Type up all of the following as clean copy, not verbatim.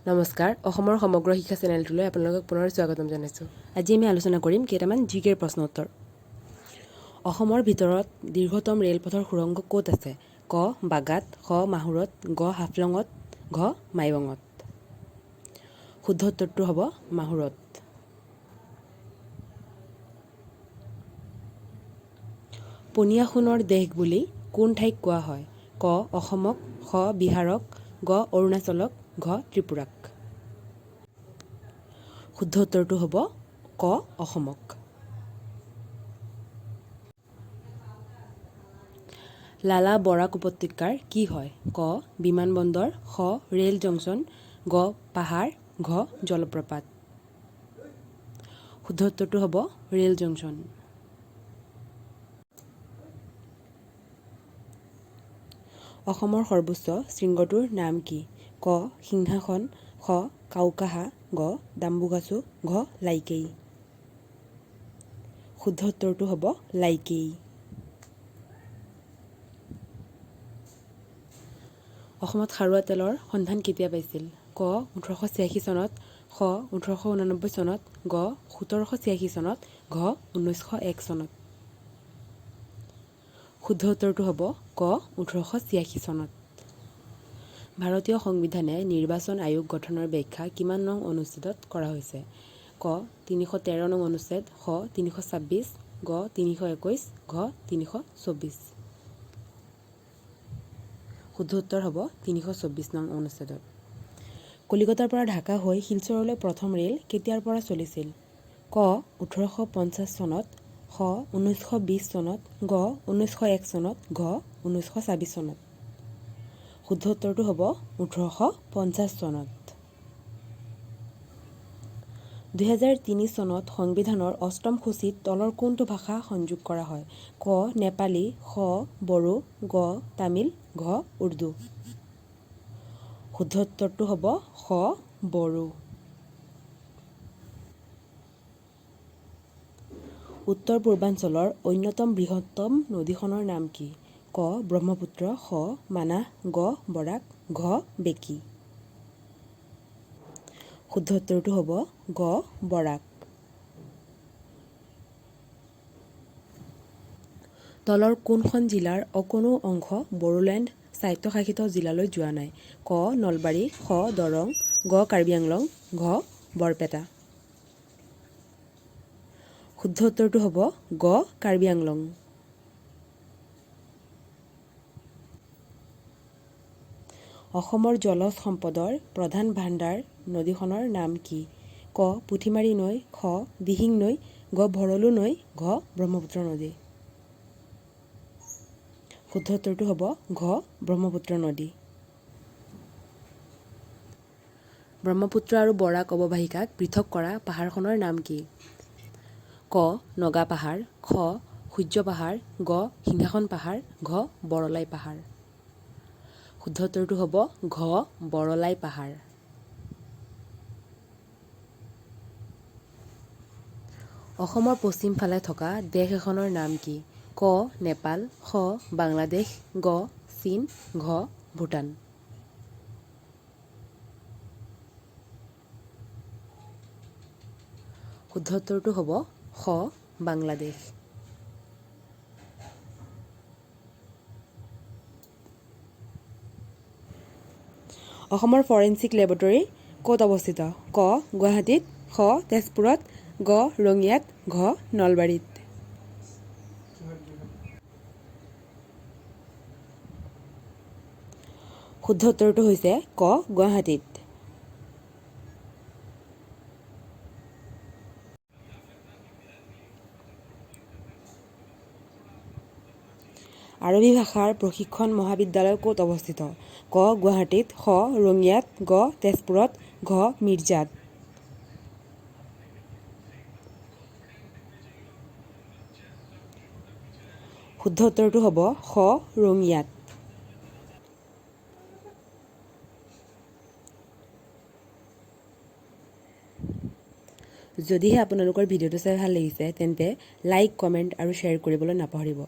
নমস্কাৰ অসমৰ সমগ্ৰ শিক্ষা চেনেলটোলৈ আপোনালোকক পুনৰ স্বাগতম জনাইছোঁ। আজি আমি আলোচনা কৰিম কেইটামান জিকেৰ প্ৰশ্ন উত্তৰ। অসমৰ ভিতৰত দীৰ্ঘতম ৰেলপথৰ সুৰংগ ক'ত আছে? ক বাগাত, খ মাহুৰত, গ হাফলঙত, ঘ মাইবঙত। শুদ্ধ উত্তৰটো হ'ব মাহুৰত। পনীয়া সোণৰ দেশ বুলি কোন ঠাইক কোৱা হয়? ক অসমক, খ বিহাৰক, গ অৰুণাচলক, ঘ ত্ৰিপুৰাক। শুদ্ধ উত্তৰটো হ'ব ক অসমক। লালা বৰাক উপত্যকাৰ কি হয়? ক বিমানবন্দৰ, খ ৰেল জংচন, গ পাহাৰ, ঘ জলপ্ৰপাত। শুদ্ধ উত্তৰটো হ'ব ৰেল জংচন। অসমৰ সৰ্বোচ্চ শৃংগটোৰ নাম কি? ক সিংহাসন, খ কাউকাহা, গ ডাম্বুগাছু, ঘ লাইকেই। শুদ্ধ উত্তৰটো হ'ব লাইকেই। অসমত খাৰুৱা তেলৰ সন্ধান কেতিয়া পাইছিল? ক 1886 চনত, খ 1889 চনত, গ 1786 চনত, ঘ 1901 চনত। শুদ্ধ উত্তৰটো হ'ব ক 1886 চনত। ভাৰতীয় সংবিধানে নিৰ্বাচন আয়োগ গঠনৰ ব্যাখ্যা কিমান নং অনুচ্ছেদত কৰা হৈছে? ক 313 নং অনুচ্ছেদ, খ 326, গ 321, ঘ 324। শুদ্ধ উত্তৰ হ'ব 324 নং অনুচ্ছেদত। কলিকতাৰ পৰা ঢাকা হৈ শিলচৰলৈ প্ৰথম ৰেল কেতিয়াৰ পৰা চলিছিল? ক 1850 চনত, খ 1920 চনত, গ 1901 চনত, ঘ 1926 চনত। শুদ্ধ উত্তৰটো হ'ব 1850 চনত। 2003 চনত সংবিধানৰ অষ্টম সূচীত তলৰ কোনটো ভাষা সংযোগ কৰা হয়? ক নেপালী, খ বড়ো, গ তামিল, ঘ উৰ্দু। শুদ্ধ উত্তৰটো হ'ব খ বড়ো। উত্তৰ পূৰ্বাঞ্চলৰ অন্যতম বৃহত্তম নদীখনৰ নাম কি? ক ব্ৰহ্মপুত্ৰ, খ মানাহ, গ বৰাক, ঘ বেকী। শুদ্ধ উত্তৰটো হ'ব গ বৰাক। তলৰ কোনখন জিলাৰ অকোনো অংশ বড়োলেণ্ড স্বায়ত্তশাসিত জিলালৈ যোৱা নাই? ক নলবাৰী, খ দৰং, গ কাৰ্বি আংলং, ঘ বৰপেটা। শুদ্ধ উত্তৰটো হ'ব গ কাৰ্বি আংলং। অসমৰ জলজ সম্পদৰ প্ৰধান ভাণ্ডাৰ নদীখনৰ নাম কি? ক পুঠিমাৰী নৈ, খ দিহিং নৈ, গ ভৰলু নৈ, ঘ ব্ৰহ্মপুত্ৰ নদী। শুদ্ধ উত্তৰটো হ'ব ঘ ব্ৰহ্মপুত্ৰ নদী। ব্ৰহ্মপুত্ৰ আৰু বৰাক অৱবাহিকাক পৃথক কৰা পাহাৰখনৰ নাম কি? ক নগা পাহাৰ, খ সূৰ্য পাহাৰ, গ সিংহাসন পাহাৰ, ঘ বৰলাই পাহাৰ। শুদ্ধ উত্তৰটো হ'ব ঘ বৰলাই পাহাৰ। অসমৰ পশ্চিম ফালে থকা দেশ এখনৰ নাম কি? ক নেপাল, খ বাংলাদেশ, গ চীন, ঘ ভূটান। শুদ্ধ উত্তৰটো হ'ব খ বাংলাদেশ। অসমৰ ফৰেনচিক লেবৰেটৰী ক'ত অৱস্থিত? ক গুৱাহাটীত, খ তেজপুৰত, গ ৰঙিয়াত, ঘ নলবাৰীত। শুদ্ধ উত্তৰটো হৈছে ক গুৱাহাটীত। আৰবী ভাষাৰ প্ৰশিক্ষণ মহাবিদ্যালয় ক'ত অৱস্থিত? ক গুৱাহাটীত, খ ৰঙিয়াত, গ তেজপুৰত, ঘ মিৰ্জাত। শুদ্ধ উত্তৰটো হ'ব খ ৰঙিয়াত। যদিহে আপোনালোকৰ ভিডিঅ'টো চাই ভাল লাগিছে তেন্তে লাইক, কমেণ্ট আৰু শ্বেয়াৰ কৰিবলৈ নাপাহৰিব।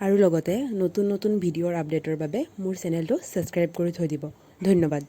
আৰু লগতে নতুন নতুন ভিডিঅ'ৰ আপডেটৰ বাবে মোৰ চেনেলটো ছাবস্ক্ৰাইব কৰি থৈ দিব। ধন্যবাদ।